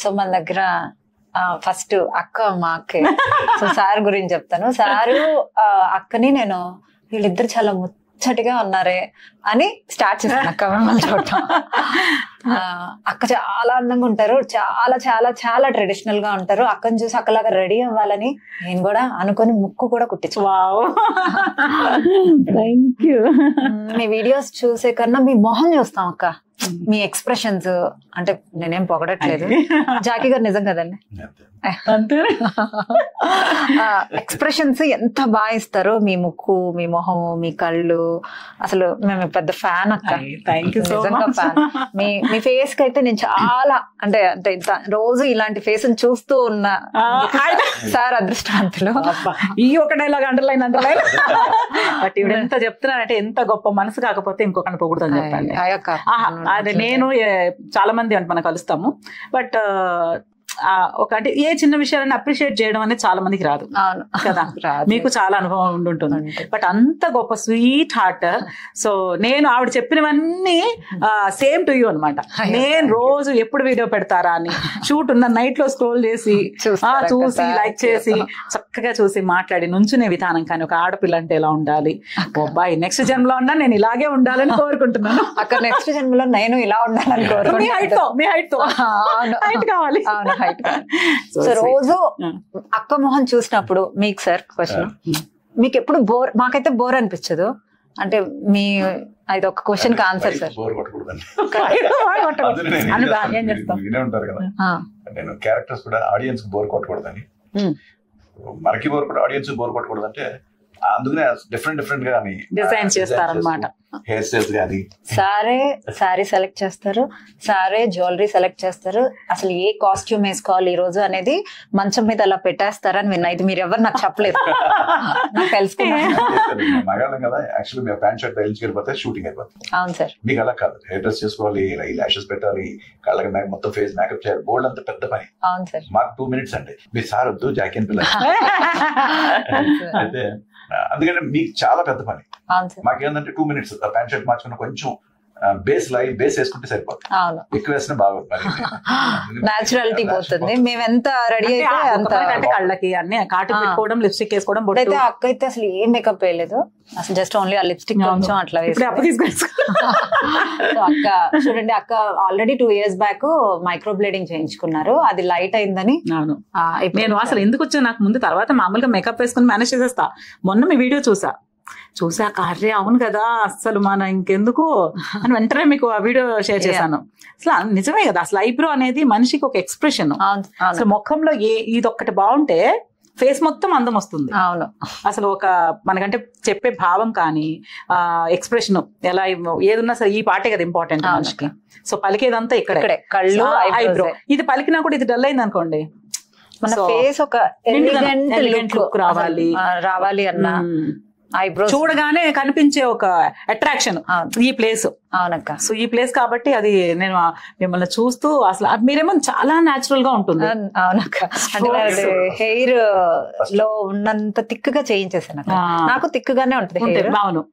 So మన దగ్గర first అక్క మా అక్కే. సో సార్ గురించి చెప్తాను. సారు అక్కని నేను వీళ్ళిద్దరు చాలా ముచ్చటిగా ఉన్నారే అని స్టార్ట్ చేస్తాను అక్క మిమ్మల్ని చూడటం. అక్క చాలా అందంగా ఉంటారు, చాలా చాలా చాలా ట్రెడిషనల్ గా ఉంటారు. అక్కని చూసి అక్కలాగా రెడీ అవ్వాలని నేను కూడా అనుకుని ముక్కు కూడా కుట్టించు. మీ వీడియోస్ చూసే కన్నా మీ మొహం చూస్తాం అక్క, మీ ఎక్స్ప్రెషన్స్. అంటే నేనేం పొగడట్లేదు, జాకీ గారు నిజం కదండి, ఎక్స్ప్రెషన్స్ ఎంత బాగా ఇస్తారో. మీ ముక్కు, మీ మొహము, మీ కళ్ళు, అసలు మేము పెద్ద ఫ్యాన్ అక్క. నిజంగా ఫ్యాన్. మీ ఫేస్ కి అయితే నేను చాలా అంటే అంటే రోజు ఇలాంటి ఫేస్ చూస్తూ ఉన్నా. సార్ అదృష్టవంతులు. ఈ ఒక డైలాగ్ అండర్లైన్ బట్ ఇవి ఎంత చెప్తున్నానంటే ఎంత గొప్ప మనసు కాకపోతే ఇంకొకరిని పొగుడుతాను చెప్పండి. అదే నేను చాలా మంది అంటే మనం కలుస్తాము, బట్ ఒక అంటే ఏ చిన్న విషయాలను అప్రిషియేట్ చేయడం అనేది చాలా మందికి రాదు కదా. మీకు చాలా అనుభవం ఉండుంటుంది, బట్ అంత గొప్ప స్వీట్ హార్ట్. సో నేను ఆవిడ చెప్పినవన్నీ సేమ్ టు యూ అనమాట. నేను రోజు ఎప్పుడు వీడియో పెడతారా అని షూట్ ఉన్న నైట్ లో స్క్రోల్ చేసి చూసి లైక్ చేసి చక్కగా చూసి మాట్లాడి నుంచునే విధానం. కానీ ఒక ఆడపిల్ల అంటే ఎలా ఉండాలి, అబ్బాయి నెక్స్ట్ జన్మలో ఉన్నా నేను ఇలాగే ఉండాలని కోరుకుంటున్నాను. అక్కడ నెక్స్ట్ జన్మలో నేను ఇలా ఉండాలని కోరుకుంటున్నాను. మీ హైట్ కావాలి. సో రోజు అక్క మొహం చూసినప్పుడు మీకు సార్ క్వశ్చన్, మీకు ఎప్పుడు బోర్? మాకైతే బోర్ అనిపించదు. అంటే మీ అది ఒక క్వశ్చన్ కి ఆన్సర్ సార్. ఏం చేస్తాం నేను క్యారెక్టర్స్ కూడా ఆడియన్స్ బోర్ కొట్టకూడదని, మనకి బోర్ కూడా ఆడియన్స్ బోర్ కొట్టకూడదు అంటే అందుకనే డిఫరెంట్ డిఫరెంట్ గా డిజైన్ చేస్తారన్నమాట. హెయిర్ స్టైల్స్ గానీ సారే సారీ సెలెక్ట్ చేస్తారు, సారే జ్యువెలరీ సెలెక్ట్ చేస్తారు. అసలు ఏ కాస్ట్యూమ్ వేసుకోవాలి ఈ రోజు అనేది మంచం మీద అలా పెట్టేస్తారని విన్నా. ఇది మీరు ఎవరు నాకు చెప్పలేదు, నాకు తెలుసుకున్నాను. మగాళ్ళం కదా, యాక్చువల్లీ మేము ప్యాంట్ షర్ట్ తగిలించి వెళ్ళిపోతే షూటింగ్ అయిపోతుంది. అవును సార్. మీకు అలా కాదు, హెయిర్ డ్రెస్ చేసుకోవాలి, లాషెస్ పెట్టాలి, కళ్ళకి మొత్తం ఫేస్ మేకప్ చేయాలి, బోల్డ్ అంత పెద్ద పని. అవును సార్. మాకు 2 minutes అండి, మీ సార్ వద్దు జాకీ అని పిల్లలు అయితే అందుకంటే మీకు చాలా పెద్ద పని. మాకేందంటే 2 minutes ప్యాంట్ షర్ట్ మార్చుకున్న కొంచెం బేస్ వేసుకుంటే సరిపోతుంది. ఎక్కువ వేసిన బాగోదు, నాచురాలిటీ పోతుంది. మేము ఎంత రెడీ అయితే అంత కళ్ళకి అన్ని కాటు పెట్టుకోవడం, లిప్స్టిక్ వేసుకోవడం. అయితే అక్క అయితే అసలు ఏం మేకప్ వేయలేదు, అసలు జస్ట్ ఓన్లీ ఆ లిప్స్టిక్ కొంచెం అట్లా వేసి. అక్క చూడండి, అక్క ఆల్రెడీ 2 years బ్యాక్ మైక్రో బ్లేడింగ్ చేయించుకున్నారు, అది లైట్ అయిందని. నేను అసలు ఎందుకు వచ్చా నాకు ముందు, తర్వాత మామూలుగా మేకప్ వేసుకుని మేనేజ్ చేసేస్తా. మొన్న మీ వీడియో చూసాక అరే అవును కదా అసలు మన ఇంకెందుకు అని వెంటనే మీకు ఆ వీడియో షేర్ చేశాను. అసలు నిజమే కదా, అసలు ఐబ్రో అనేది మనిషికి ఒక ఎక్స్ప్రెషన్. అసలు ముఖంలో ఇది ఒక్కటి బాగుంటే ఫేస్ మొత్తం అందం వస్తుంది. అవును, అసలు ఒక మనకంటే చెప్పే భావం కానీ ఎక్స్ప్రెషన్ ఎలా ఏదున్నా సరే ఈ పాటే కదా ఇంపార్టెంట్ మనిషికి. సో పలికేదంతా ఇక్కడే, కళ్ళు, ఐబ్రో. ఇది పలికినా కూడా ఇది డల్ అయింది అనుకోండి, మన ఫేస్ ఒక ఎలిగెంట్ లుక్ రావాలి అన్న ఐబ్రో చూడగానే కనిపించే ఒక అట్రాక్షన్ ఈ ప్లేస్. అవునక్క. సో ఈ ప్లేస్ కాబట్టి అది నేను మిమ్మల్ని చూస్తూ అసలు మీరేమో చాలా నాచురల్ గా ఉంటుంది. అవునక్క. అంటే హెయిర్ లో ఉన్నంత తిక్కుగా చేయించేసాను, నాకు తిక్కుగానే ఉంటుంది హెయిర్. అవును.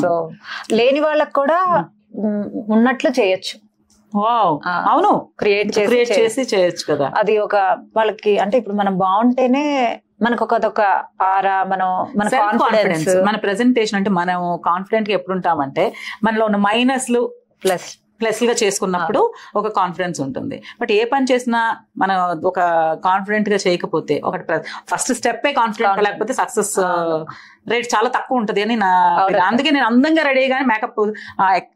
సో లేని వాళ్ళకి కూడా ఉన్నట్లు చేయొచ్చు. అవును, క్రియేట్ చేసి చేయొచ్చు కదా. అది ఒక వాళ్ళకి అంటే ఇప్పుడు మనం బాగుంటేనే మనకు ఒక ఆరా, మన కాన్ఫిడెన్స్, మన ప్రెజెంటేషన్. అంటే మనం కాన్ఫిడెంట్ గా ఎప్పుడు ఉంటామంటే మనలో ఉన్న మైనస్లు ప్లస్ గా చేసుకున్నప్పుడు ఒక కాన్ఫిడెన్స్ ఉంటుంది. బట్ ఏ పని చేసినా మనం ఒక కాన్ఫిడెంట్ గా చేయకపోతే, ఒకటి ఫస్ట్ స్టెప్ కాన్ఫిడెంట్ లేకపోతే సక్సెస్ రేట్ చాలా తక్కువ ఉంటది అని నా. అందుకే నేను అందంగా రెడీ కానీ మేకప్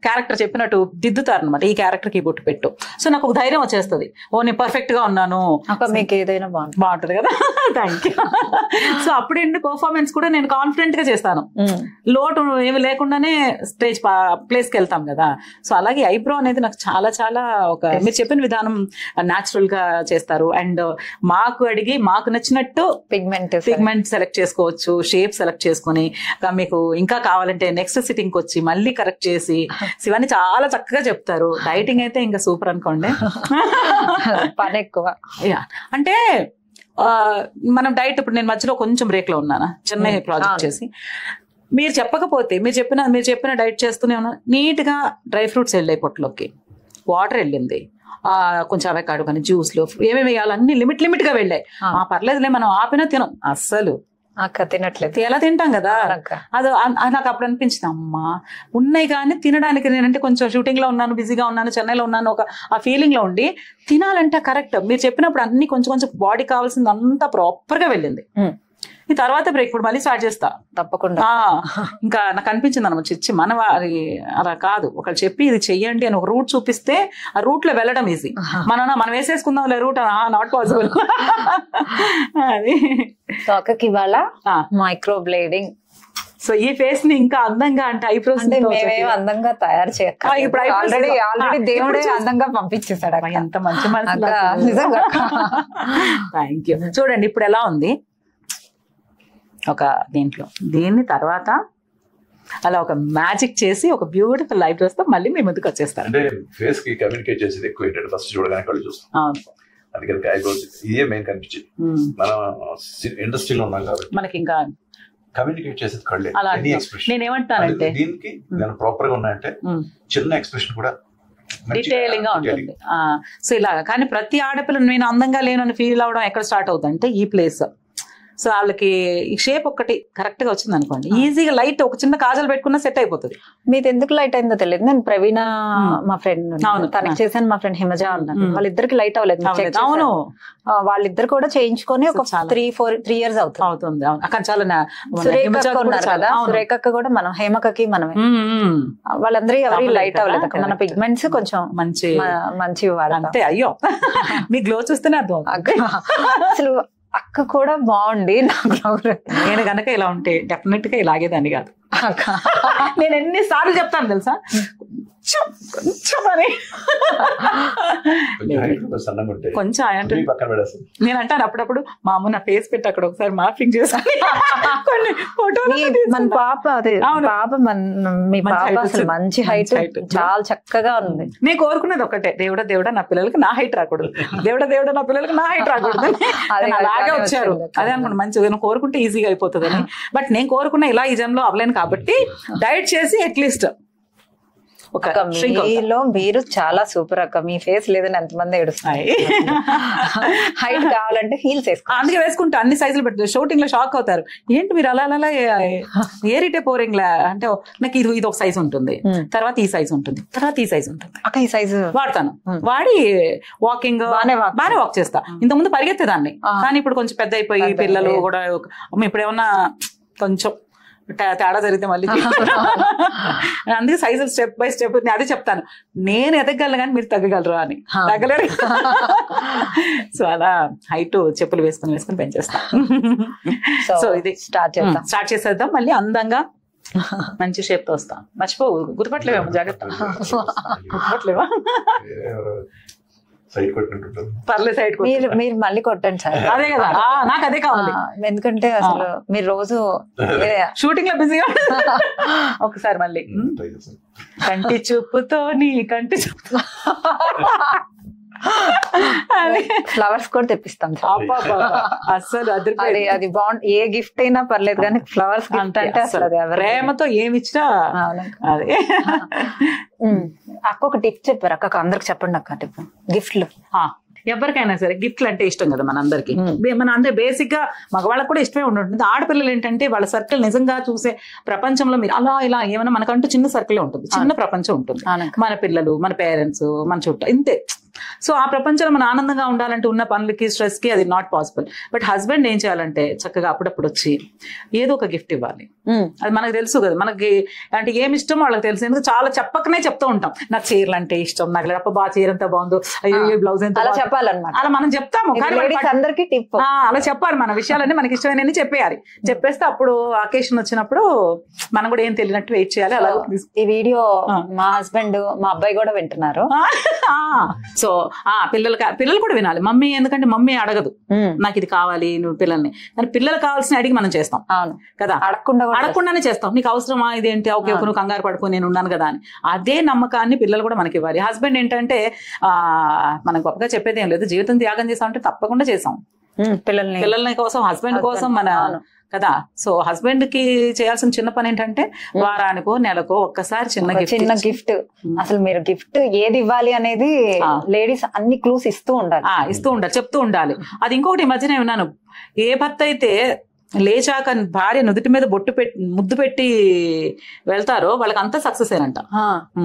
క్యారెక్టర్ చెప్పినట్టు దిద్దుతారు అనమాట, ఈ క్యారెక్టర్ కి బొట్టు పెట్టు. సో నాకు ఒక ధైర్యం వచ్చేస్తుంది, ఓ నేను పర్ఫెక్ట్ గా ఉన్నాను, మీకు ఏదైనా బాగుంటది కదా. Thank you. సో అప్పుడు ఏంటి పర్ఫార్మెన్స్ కూడా నేను కాన్ఫిడెంట్ గా చేస్తాను, లోటు ఏమి లేకుండానే స్టేజ్ ప్లేస్ కి వెళ్తాం కదా. సో అలాగే ఐబ్రో అనేది నాకు చాలా చాలా ఒక మీరు చెప్పిన విధానం న్యాచురల్ గా చేస్తారు. అండ్ మాకు అడిగి మాకు నచ్చినట్టు పిగ్మెంట్ సెలెక్ట్ చేసుకోవచ్చు, షేప్ సెలెక్ట్ చేసుకొని మీకు ఇంకా కావాలంటే నెక్స్ట్ సిట్టింగ్ కి వచ్చి మళ్ళీ కరెక్ట్ చేసి ఇవన్నీ చాలా చక్కగా చెప్తారు. డైటింగ్ అయితే ఇంకా సూపర్ అనుకోండి, పని ఎక్కువ. అంటే మనం డైట్ ఇప్పుడు నేను మధ్యలో కొంచెం బ్రేక్ లో ఉన్నానా, చెన్నై ప్రాజెక్ట్ చేసి. మీరు చెప్పకపోతే మీరు చెప్పిన డైట్ చేస్తూనే ఉన్నా, నీట్ గా డ్రై ఫ్రూట్స్ వెళ్ళాయి పొట్టులోకి, వాటర్ వెళ్ళింది, కొంచెం అవకాడో కానీ జ్యూస్లు ఏమేమి వేయాలి అన్ని లిమిట్ గా వెళ్ళాయి. పర్లేదులే మనం ఆపినా తినం అస్సలు. అక్క తినట్లేదు, ఎలా తింటాం కదా. అది నాకు అప్పుడు అనిపించింది, అమ్మా ఉన్నాయి కానీ తినడానికి. నేనంటే కొంచెం షూటింగ్ లో ఉన్నాను, బిజీగా ఉన్నాను, చెన్నైలో ఉన్నాను, ఆ ఫీలింగ్ లో ఉండి తినాలంటే కరెక్ట్ మీరు చెప్పినప్పుడు అన్ని కొంచెం కొంచెం బాడీ కావాల్సింది అంతా ప్రాపర్ గా వెళ్ళింది. ఈ తర్వాత బ్రేక్ ఫుడ్ మళ్ళీ స్టార్ట్ చేస్తా తప్పకుండా. ఇంకా నాకు అనిపించింది అనమాట, చిచ్చి మన వారి అలా కాదు, ఒకళ్ళు చెప్పి ఇది చెయ్యండి అని ఒక రూట్ చూపిస్తే ఆ రూట్ లో వెళ్ళడం ఈజీ. మనం వేసేసుకుందాం రూట్, నాట్ పాసిబుల్. అది సో అక్కకి ఇవాళ మైక్రో బ్లేడింగ్. సో ఈ ఫేస్ ని ఇంకా అందంగా అంటే ఐబ్రోస్ అందంగా తయారు చేయక ఇప్పుడు ఆల్రెడీ దేవుడే అందంగా పంపించేశాడు. ఎంత మంచి మనసు, థ్యాంక్ యూ. చూడండి ఇప్పుడు ఎలా ఉంది ఒక దీంట్లో. దీన్ని తర్వాత అలా ఒక మ్యాజిక్ చేసి ఒక బ్యూటిఫుల్ ఐబ్రోస్ తో మళ్ళీ మీ ముందుకు వచ్చేస్తారు. అంటే ఫేస్ కి కమ్యూనికేట్ చేసేది ఎక్కువ ఏంటంటే ఫస్ట్ చూడగానే కళ్ళు చూస్తాం. అవును, అందుకని ఐబ్రోస్ ఇదే మెయిన్ కనిపించింది. మనం ఇండస్ట్రీలో ఉన్నాం కాబట్టి మనకి ఇంకా కమ్యూనికేట్ చేసేది కళ్ళే. నేనేమంటానంటే దీనికి నేను ప్రాపర్ గా ఉన్నాయంటే చిన్న ఎక్స్ప్రెషన్ కూడా డీటెయిలింగ్ గా ఉంటుంది. సో ఇలాగా. కానీ ప్రతి ఆడపిల్ల నేను అందంగా లేను అని ఫీల్ అవడం ఎక్కడ స్టార్ట్ అవుతుంది అంటే ఈ ప్లేస్. సో వాళ్ళకి ఈ షేప్ ఒక్కటి కరెక్ట్ గా వచ్చింది అనుకోండి, ఈజీగా లైట్ ఒక చిన్న కాజల్ పెట్టుకున్నా సెట్ అయిపోతుంది. మీది ఎందుకు లైట్ అయిందో తెలియదు. నేను ప్రవీణ మా ఫ్రెండ్ తనకి చేశాను, మా ఫ్రెండ్ హిమజ ఉన్నారు, వాళ్ళిద్దరికి లైట్ అవ్వలేదు. అవును, వాళ్ళిద్దరు కూడా చేయించుకొని ఒక 3 years అవుతుంది. చాలా సురేఖ ఉన్నారు కదా, సురేఖ కూడా మనం హేమకకి మనమే, వాళ్ళందరూ ఎవరి లైట్ అవ్వలేదు. మన పిగ్మెంట్స్ కొంచెం మంచి అంతే. అయ్యో మీ గ్లో చూస్తేనే అర్థం. అసలు అక్క కూడా బాగుండి నేను గనక ఇలా ఉంటే డెఫినెట్ గా ఇలాగేదాన్ని కాదు. నేను ఎన్నిసార్లు చెప్తాను తెలుసా, కొంచెం నేను అంటాను అప్పుడప్పుడు మా అమ్మ నా ఫేస్ పెట్టి అక్కడ ఒకసారి మార్పింగ్ చేస్తాను. మన పాప మీ పాప అసలు మంచి హైట్, చాలా చక్కగా ఉంది. నేను కోరుకునేది ఒకటే, దేవుడా నా పిల్లలకి నా హైట్ రాకూడదు, దేవుడా నా పిల్లలకి నా హైట్ రాకూడదు. అలాగే వచ్చారు. అదే అనుకోండి మంచిగా కోరుకుంటే ఈజీగా అయిపోతుంది అని. బట్ నేను కోరుకున్న ఇలా ఈ జన్మలో అవ్వలేను కాబట్టి డైట్ చేసి అట్లీస్ట్ మీలో మీరు చాలా సూపర్ అక్క. మీ ఫేస్ లేదని ఎంతమంది ఏడుస్తాయి. హైట్ కావాలంటే హీల్స్ వేసుకో, అందుకే వేసుకుంటా. అన్ని సైజులు పెడుతుంది. షూటింగ్ లో షాక్ అవుతారు, ఏంటి మీరు అలా అలా ఏరిటే పోరింగ్ లా అంటే. నాకు ఇది ఒక సైజ్ ఉంటుంది, తర్వాత ఈ సైజ్ ఉంటుంది, తర్వాత ఈ సైజ్ ఉంటుంది. అక్క ఈ సైజు వాడతాను, వాడి వాకింగ్ బాగానే వాక్ చేస్తా. ఇంతకుముందు పరిగెత్తేదాన్ని, కానీ ఇప్పుడు కొంచెం పెద్ద అయిపోయి పిల్లలు కూడా ఇప్పుడు ఏమన్నా కొంచెం తేడా జరిగితే మళ్ళీ అందుకే సైజులు స్టెప్ బై స్టెప్ అదే చెప్తాను. నేను ఎదగలను కానీ మీరు తగ్గగలరు అని. తగ్గలేరు. సో అలా హైట్ చెప్పులు వేసుకుని పెంచేస్తాం. సో ఇది స్టార్ట్ చేసేద్దాం. మళ్ళీ అందంగా మంచి షేప్ తో వస్తాం. మర్చిపోవు, గుర్తుపట్టలేవేమో, జాగ్రత్త. గుర్తుపట్టలేవా? మీరు మళ్ళీ కొట్టండి సార్. అదే కదా, నాకు అదే కావాలి. ఎందుకంటే అసలు మీరు రోజు షూటింగ్ లో బిజీగా. ఒకసారి మళ్ళీ కంటి చూపుతో నీ కంటి చూపుతో ఫ్లవర్స్ కూడా తెప్పిస్తాం. అసలు అది బాగుంది. ఏ గిఫ్ట్ అయినా పర్లేదు కానీ ఫ్లవర్స్ గిఫ్ట్ అంటే అసలు ప్రేమతో ఏమిచ్చినా అదే. అక్క ఒక టిప్ చెప్పారు అక్క, అందరికి చెప్పండి అక్క టిప్. గిఫ్ట్లు ఎవరికైనా సరే గిఫ్ట్లు అంటే ఇష్టం కదా మనందరికి. మన అందరూ బేసిక్ గా మగవాళ్ళకి కూడా ఇష్టమే ఉంటుంది. ఆడపిల్లలు ఏంటంటే వాళ్ళ సర్కిల్ నిజంగా చూసే ప్రపంచంలో మీరు అలా ఇలా ఏమైనా మనకంటూ చిన్న సర్కిలే ఉంటుంది, చిన్న ప్రపంచం ఉంటుంది. మన పిల్లలు, మన పేరెంట్స్, మన చుట్టూ ఇంతే. సో ఆ ప్రపంచంలో మన ఆనందంగా ఉండాలంటే ఉన్న పనులకి స్ట్రెస్ కి అది నాట్ పాసిబుల్. బట్ హస్బెండ్ ఏం చేయాలంటే చక్కగా అప్పుడప్పుడు వచ్చి ఏదో ఒక గిఫ్ట్ ఇవ్వాలి. అది మనకు తెలుసు కదా, మనకి అంటే ఏమి ఇష్టం వాళ్ళకి తెలుసు. ఎందుకు చాలా చెప్పకనే చెప్తూ ఉంటాం, నాకు చీరలు అంటే ఇష్టం, నాకు లేకపోతే బాగా చీర ఎంత బాగుందో, అయ్యో బ్లౌజ్ ఎంత చెప్పాలన్నమాట. అలా మనం చెప్తాము, అందరికీ టిప్ అలా చెప్పాలి. మన విషయాలన్నీ మనకి ఇష్టమైన చెప్పేయాలి. చెప్పేస్తే అప్పుడు అకేషన్ వచ్చినప్పుడు మనం కూడా ఏం తెలియనట్టు వెయిట్ చేయాలి. అలా ఈ వీడియో మా హస్బెండ్ మా అబ్బాయి కూడా వింటున్నారు. సో పిల్లలు కూడా వినాలి. మమ్మీ, ఎందుకంటే మమ్మీ అడగదు నాకు ఇది కావాలి నువ్వు పిల్లల్ని, కానీ పిల్లలు కావాల్సిన అడిగి మనం చేస్తాం కదా, అడగకుండానే చేస్తాం. నీకు అవసరమా ఇదేంటి, ఓకే నువ్వు కంగారు పడుకో నేను ఉన్నాను కదా అని. అదే నమ్మకాన్ని పిల్లలు కూడా మనకి ఇవ్వాలి. హస్బెండ్ ఏంటంటే మనం గొప్పగా చెప్పేది ఏం లేదు, జీవితం త్యాగం చేసామంటే తప్పకుండా చేసాం. పిల్లల్ని కోసం, హస్బెండ్ కోసం మన కదా. సో హస్బెండ్ కి చేయాల్సిన చిన్న పని ఏంటంటే వారానికో నెలకో ఒక్కసారి చిన్న గిఫ్ట్. అసలు మీరు గిఫ్ట్ ఏది ఇవ్వాలి అనేది లేడీస్ అన్ని క్లూస్ ఇస్తూ ఉండాలి, చెప్తూ ఉండాలి. అది ఇంకొకటి ఈ మధ్యనే విన్నాను, ఏ భర్త అయితే లేచాక భార్య నుదుటి మీద ముద్దు పెట్టి వెళ్తారో వాళ్ళకి అంతా సక్సెస్ ఏనంట.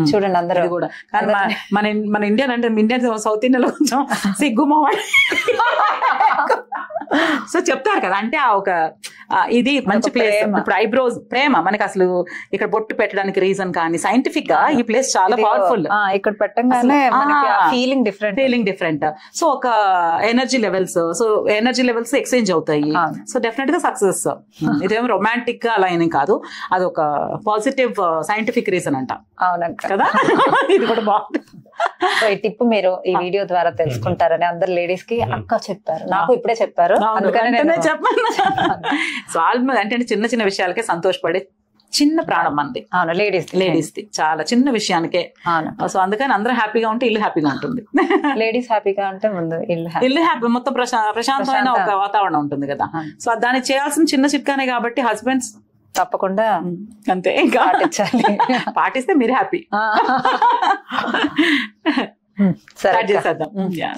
చూడండి అందరూ కూడా. కానీ మన ఇండియన్ అంటే ఇండియన్ సౌత్ ఇండియాలో కొంచెం సిగ్గుమో సో చెప్తారు కదా, అంటే ఆ ఒక ఇది మంచి ప్లేస్. ఇప్పుడు ఐబ్రోస్ ప్రేమ మనకి అసలు ఇక్కడ బొట్టు పెట్టడానికి రీజన్ కానీ సైంటిఫిక్ గా ఈ ప్లేస్ చాలా పవర్ఫుల్. ఇక్కడ పెట్టగానే ఫీలింగ్ డిఫరెంట్. సో ఒక ఎనర్జీ లెవెల్స్ ఎక్స్చేంజ్ అవుతాయి. సో డెఫినెట్ గా సక్సెస్. ఇదేమో రొమాంటిక్ గా అలా ఏం కాదు, అది ఒక పాజిటివ్ సైంటిఫిక్ రీజన్ అంట. అవునంట కదా. ఇది కూడా బాగుంటుంది. సో ఈ టిప్ మీరు ఈ వీడియో ద్వారా తెలుసుకుంటారని అందరు లేడీస్ కి అక్క చెప్పారు, నాకు ఇప్పుడే చెప్పారు, అందుకనే చెప్పాను. సో ఆల్మోస్ట్ అంటే చిన్న చిన్న విషయాలకే సంతోషపడే చిన్న ప్రాణం మనది. అవును, లేడీస్ ది చాలా చిన్న విషయానికే. సో అందుకని అందరూ హ్యాపీగా ఉంటే ఇల్లు హ్యాపీగా ఉంటుంది. లేడీస్ హ్యాపీగా ఉంటే ముందు ఇల్లు హ్యాపీ, మొత్తం ప్రశాంతమైన ఒక వాతావరణం ఉంటుంది కదా. సో దాన్ని చేయాల్సిన చిన్న చిట్కానే కాబట్టి హస్బెండ్స్ తప్పకుండా అంతే ఇంకా పాటిస్తే మీరు హ్యాపీ.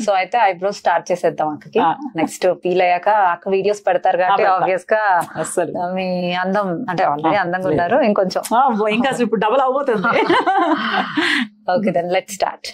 సో అయితే ఐబ్రోస్ స్టార్ట్ చేసేద్దాం అక్కకి. నెక్స్ట్ పీల్ అయ్యాక అక్క వీడియోస్ పెడతారు కాబట్టి ఆబ్వియస్ గా మీ అందం అంటే ఆల్రెడీ అందంగా ఉన్నారు, ఇంకొంచెం ఇంకా ఇప్పుడు డబుల్ అవబోతుంది. Okay then let's start.